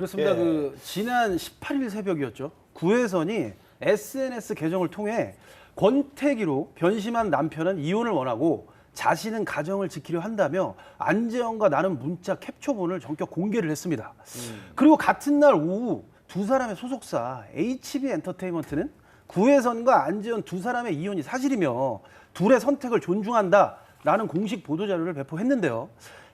그렇습니다. 예. 그 지난 18일 새벽이었죠. 구혜선이 SNS 계정을 통해 권태기로 변심한 남편은 이혼을 원하고 자신은 가정을 지키려 한다며 안재현과 나눈 문자 캡처본을 전격 공개를 했습니다. 그리고 같은 날 오후 두 사람의 소속사 HB엔터테인먼트는 구혜선과 안재현 두 사람의 이혼이 사실이며 둘의 선택을 존중한다라는 공식 보도자료를 배포했는데요.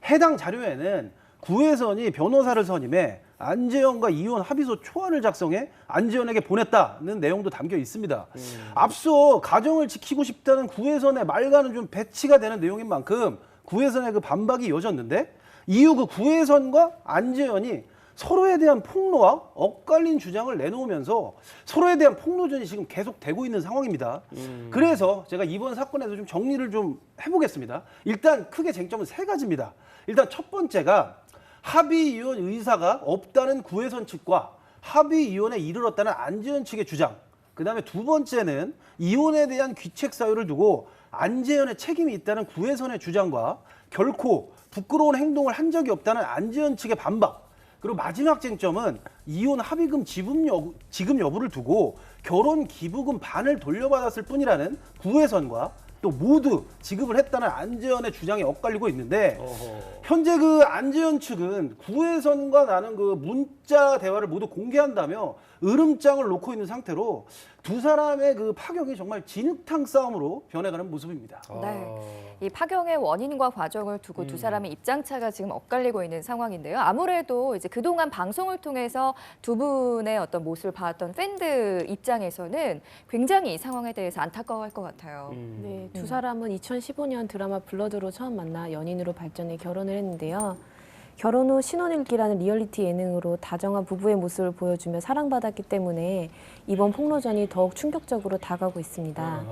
해당 자료에는 구혜선이 변호사를 선임해 안재현과 이혼 합의서 초안을 작성해 안재현에게 보냈다는 내용도 담겨 있습니다. 앞서 가정을 지키고 싶다는 구혜선의 말과는 좀 배치가 되는 내용인 만큼 구혜선의 그 반박이 이어졌는데 이후 그 구혜선과 안재현이 서로에 대한 폭로와 엇갈린 주장을 내놓으면서 서로에 대한 폭로전이 지금 계속되고 있는 상황입니다. 그래서 제가 이번 사건에서 좀 정리를 좀 해보겠습니다. 일단 크게 쟁점은 세 가지입니다. 일단 첫 번째가 합의 이혼 의사가 없다는 구혜선 측과 합의 이혼에 이르렀다는 안재현 측의 주장. 그다음에 두 번째는 이혼에 대한 귀책 사유를 두고 안재현의 책임이 있다는 구혜선의 주장과 결코 부끄러운 행동을 한 적이 없다는 안재현 측의 반박. 그리고 마지막 쟁점은 이혼 합의금 지급 여부를 두고 결혼 기부금 반을 돌려받았을 뿐이라는 구혜선과 또 모두 지급을 했다는 안재현의 주장이 엇갈리고 있는데 현재 그 안재현 측은 구혜선과 나는 그 문자 대화를 모두 공개한다며 으름장을 놓고 있는 상태로 두 사람의 그 파경이 정말 진흙탕 싸움으로 변해가는 모습입니다. 네, 이 파경의 원인과 과정을 두고 두 사람의 입장차가 지금 엇갈리고 있는 상황인데요. 아무래도 이제 그동안 방송을 통해서 두 분의 어떤 모습을 봐왔던 팬들 입장에서는 굉장히 이 상황에 대해서 안타까워할 것 같아요. 네, 두 사람은 2015년 드라마 블러드로 처음 만나 연인으로 발전해 결혼을 했는데요. 결혼 후 신혼일기라는 리얼리티 예능으로 다정한 부부의 모습을 보여주며 사랑받았기 때문에 이번 폭로전이 더욱 충격적으로 다가오고 있습니다.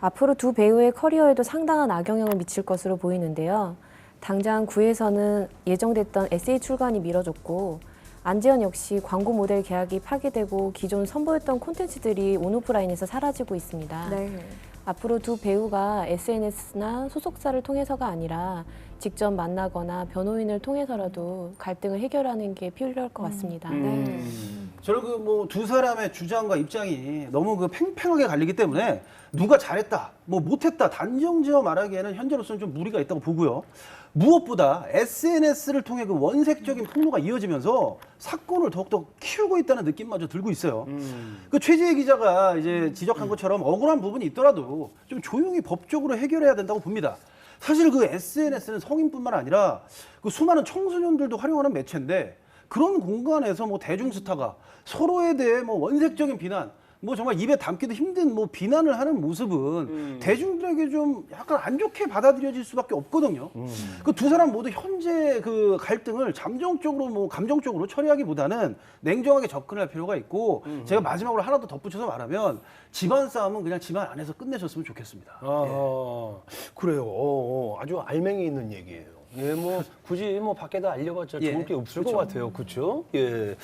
앞으로 두 배우의 커리어에도 상당한 악영향을 미칠 것으로 보이는데요. 당장 구혜선은 예정됐던 에세이 출간이 미뤄졌고 안재현 역시 광고 모델 계약이 파기되고 기존 선보였던 콘텐츠들이 온오프라인에서 사라지고 있습니다. 네. 앞으로 두 배우가 SNS나 소속사를 통해서가 아니라 직접 만나거나 변호인을 통해서라도 갈등을 해결하는 게 필요할 것 같습니다. 저는 그 뭐 두 사람의 주장과 입장이 너무 그 팽팽하게 갈리기 때문에 누가 잘했다, 뭐 못했다 단정지어 말하기에는 현재로서는 좀 무리가 있다고 보고요. 무엇보다 SNS를 통해 그 원색적인 폭로가 이어지면서 사건을 더욱더 키우고 있다는 느낌마저 들고 있어요. 그 최지혜 기자가 이제 지적한 것처럼 억울한 부분이 있더라도 좀 조용히 법적으로 해결해야 된다고 봅니다. 사실 그 SNS는 성인뿐만 아니라 그 수많은 청소년들도 활용하는 매체인데 그런 공간에서 뭐 대중 스타가 서로에 대해 뭐 원색적인 비난, 뭐 정말 입에 담기도 힘든 뭐 비난을 하는 모습은 대중들에게 좀 약간 안 좋게 받아들여질 수밖에 없거든요. 그 두 사람 모두 현재 그 갈등을 잠정적으로 뭐 감정적으로 처리하기보다는 냉정하게 접근할 필요가 있고 제가 마지막으로 하나 더 덧붙여서 말하면 집안 싸움은 그냥 집안 안에서 끝내셨으면 좋겠습니다. 그래요. 아주 알맹이 있는 얘기예요. 예, 뭐 굳이 뭐 밖에다 알려봤자 예, 좋을 게 없을 그렇죠. 것 같아요. 그렇죠? 예.